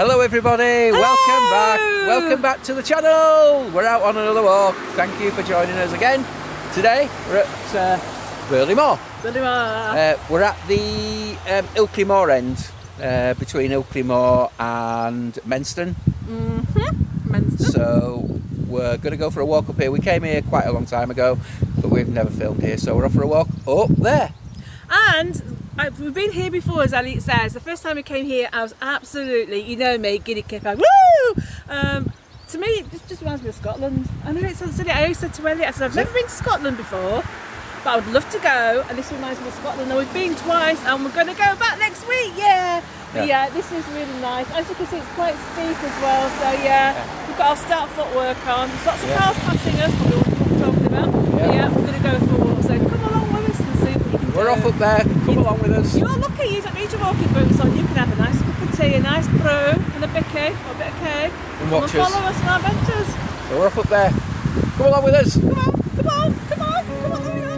Hello everybody, welcome back to the channel. We're out on another walk. Thank you for joining us again. Today we're at Burley Moor. We're at the Ilkley Moor end, between Ilkley Moor and Menston. Menston. So we're going to go for a walk up here. We came here quite a long time ago, but we've never filmed here, so we're off for a walk up there. And we've been here before, as Ali says. The first time we came here, I was absolutely, you know me, giddy kip, woo! To me, it just reminds me of Scotland. I know it sounds silly. I always said to Elliot, I said, I've never been to Scotland before, but I would love to go, and this reminds me of Scotland. And we've been twice, and we're going to go back next week, yeah. But yeah, this is really nice. As you can see, it's quite steep as well, so yeah. We've got our start footwork on. There's lots of cars passing us, but we know what we're talking about. But yeah, we're going to go for a walk, so come along with us and see what you can do. We're off up there, come along with us. You're lucky, you don't need your walking boots on. You can have a nice cup of tea, a nice brew, and a bicky, or a bit of cake. And watch us. Follow us on our adventures. So we're off up there. Come along with us. Come on, come on, come on, come on, there we go.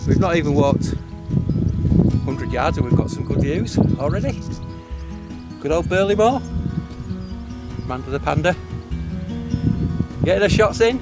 We've not even walked 100 yards and we've got some good views already. Good old Burley Moor. Manda the Panda. Getting her shots in.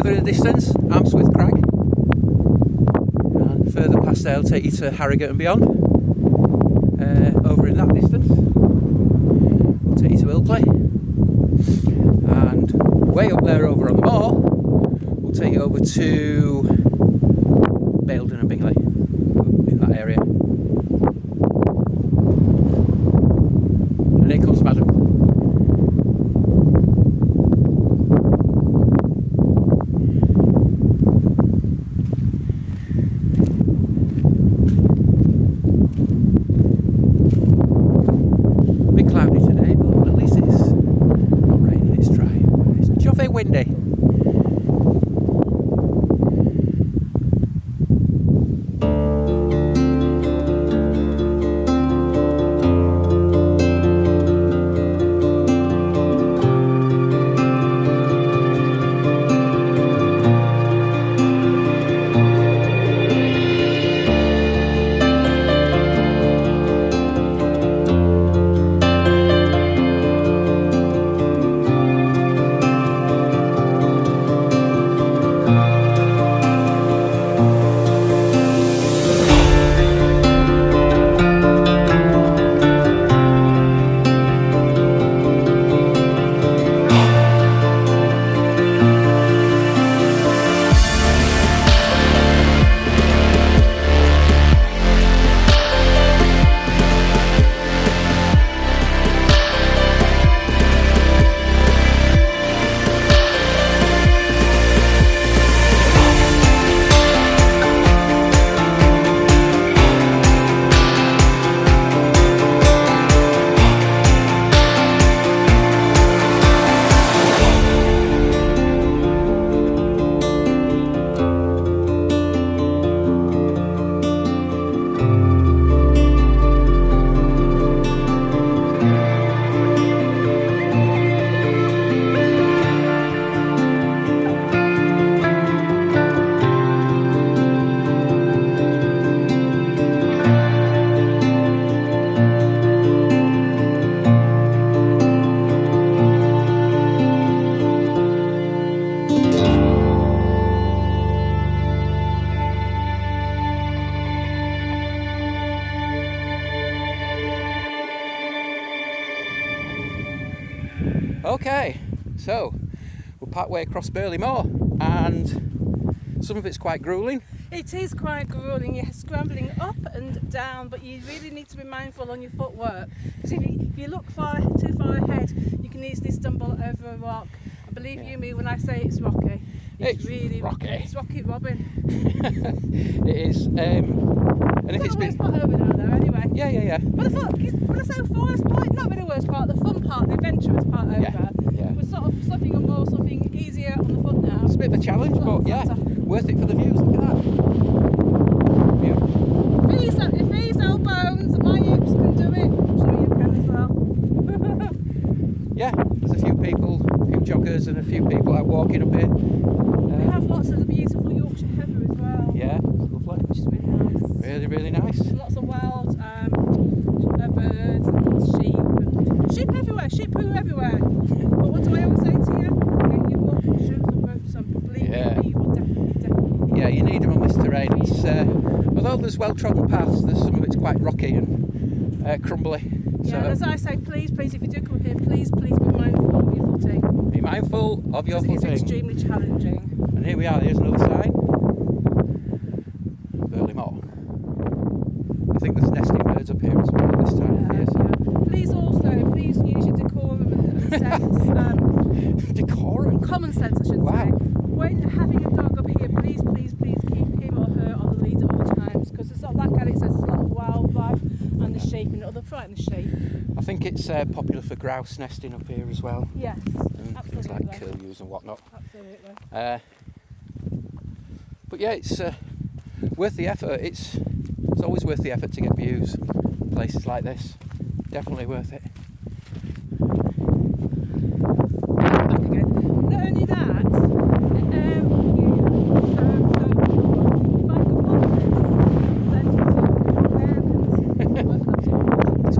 Further in the distance, Amsworth Crag. And further past there, I'll take you to Harrogate and beyond. Over in that distance, we'll take you to Ilkley. And way up there over on the moor, we'll take you over to Baildon and Bingley, in that area. And here comes Madam. A bit cloudy today, but at least it's not raining, it's dry. It's jolly windy. Okay, so we're part way across Burley Moor, and some of it's quite grueling. It is quite grueling. You're scrambling up and down, but you really need to be mindful on your footwork. Because if you look too far ahead, you can easily stumble over a rock. And believe you me when I say it's rocky. It's really rocky. It's rocky Robin. It is. And if it's been spot over now, though, anyway. Yeah. But I thought, when I say worst part, not really the worst part, the fun part, the adventurous part over. Yeah. We're sort of something on more, something easier on the foot now. It's a bit of a challenge, but yeah, worth it for the views. Look at that. Beautiful. If these old bones and my hips can do it, I'm sure you can as well. Yeah, there's a few people, a few joggers and a few people out walking up here. We have lots of the beautiful Yorkshire heather as well. Yeah, it's lovely. Which is really nice. Really nice. And lots of wild birds and sheep everywhere, sheep poo everywhere. But what do I always say to you? Get your walking shoes and boots on. Believe me, you will definitely. Yeah, you need them on this terrain. It's, although there's well-trodden paths, there's some of it's quite rocky and crumbly. Yeah, so, and as I say, please, if you do come here, please be mindful of your footing. Be mindful of your footing. It's extremely challenging. And here we are, here's another sign. Burley Moor. I think there's nesting birds up here as well at this time of year. So. Please use your decorum and sense. Decorum? Common sense, I should say. When having a dog up here, please keep him or her on the lead at all times, because it's not like Alex says, there's a lot of wildlife and the sheep and other frightened sheep. I think it's popular for grouse nesting up here as well. Yes, and absolutely. things like curlews and whatnot. Absolutely. But yeah, it's worth the effort. It's always worth the effort to get views. Places like this, definitely worth it. Back again. Not only that,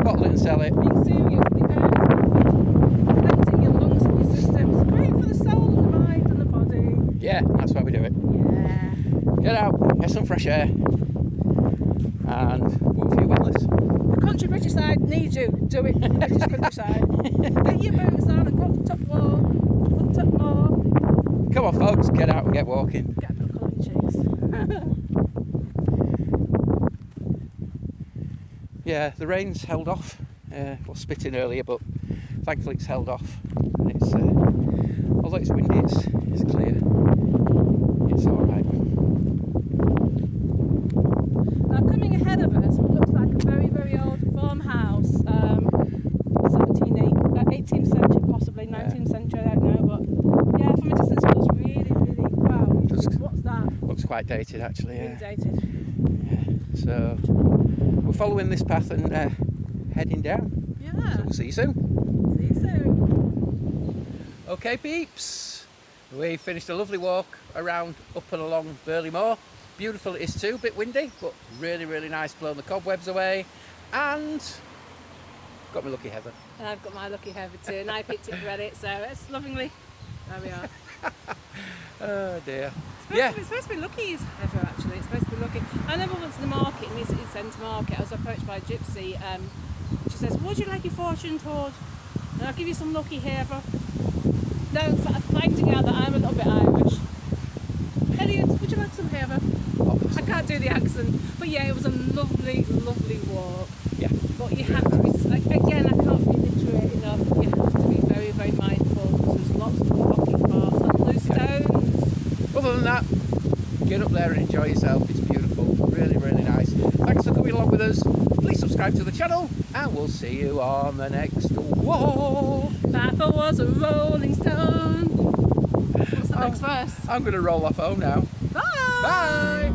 bottle it and sell it. Being serious, connecting your lungs and your system. It's great for the soul and the mind and the body. Yeah, that's why we do it. Yeah. Get out, get some fresh air, and walk for your wellness. The country British side needs you. Do it. The British countryside. Get your boots on and go up the top wall. Up top more. Come on, folks, get out and get walking. Get a bit of colour in your cheeks. Yeah, the rain's held off. Was spitting earlier, but thankfully it's held off. And it's although it's windy, it's clear. It's all right. Now, coming ahead of us looks like a very, very old farmhouse. 18th century, possibly 19th century. I don't know, but yeah, from a distance it looks really, really wow. What's that? Looks quite dated, actually. Really Yeah. dated. Yeah. So we're following this path and heading down. Yeah. So we'll see you soon. See you soon. Okay, peeps. We finished a lovely walk around up and along Burley Moor. Beautiful it is too, a bit windy, but really, really nice, blowing the cobwebs away. And got my lucky heather. And I've got my lucky heather too, and I picked it for Edit, so it's lovingly. There we are. Oh dear. It's supposed to be Lucky's heather, actually. It's supposed to be Lucky. I never went to the market, in the city centre market. I was approached by a gypsy. She says, "What would you like your fortune told? And I'll give you some lucky heather." No, finding out that I'm a little bit Irish. Elliot, would you like some heather? I can't do the accent, but yeah, it was a lovely, lovely walk. Yeah. But you have to be, again, I can't reiterate enough, you have to be very, very mindful because there's lots of rocky parts and loose stones. Other than that, get up there and enjoy yourself. It's beautiful. Really, really nice. Thanks for coming along with us. Please subscribe to the channel and we'll see you on the next walk. Papa was a rolling stone. What's the next verse? I'm going to roll off home now. Bye! Bye!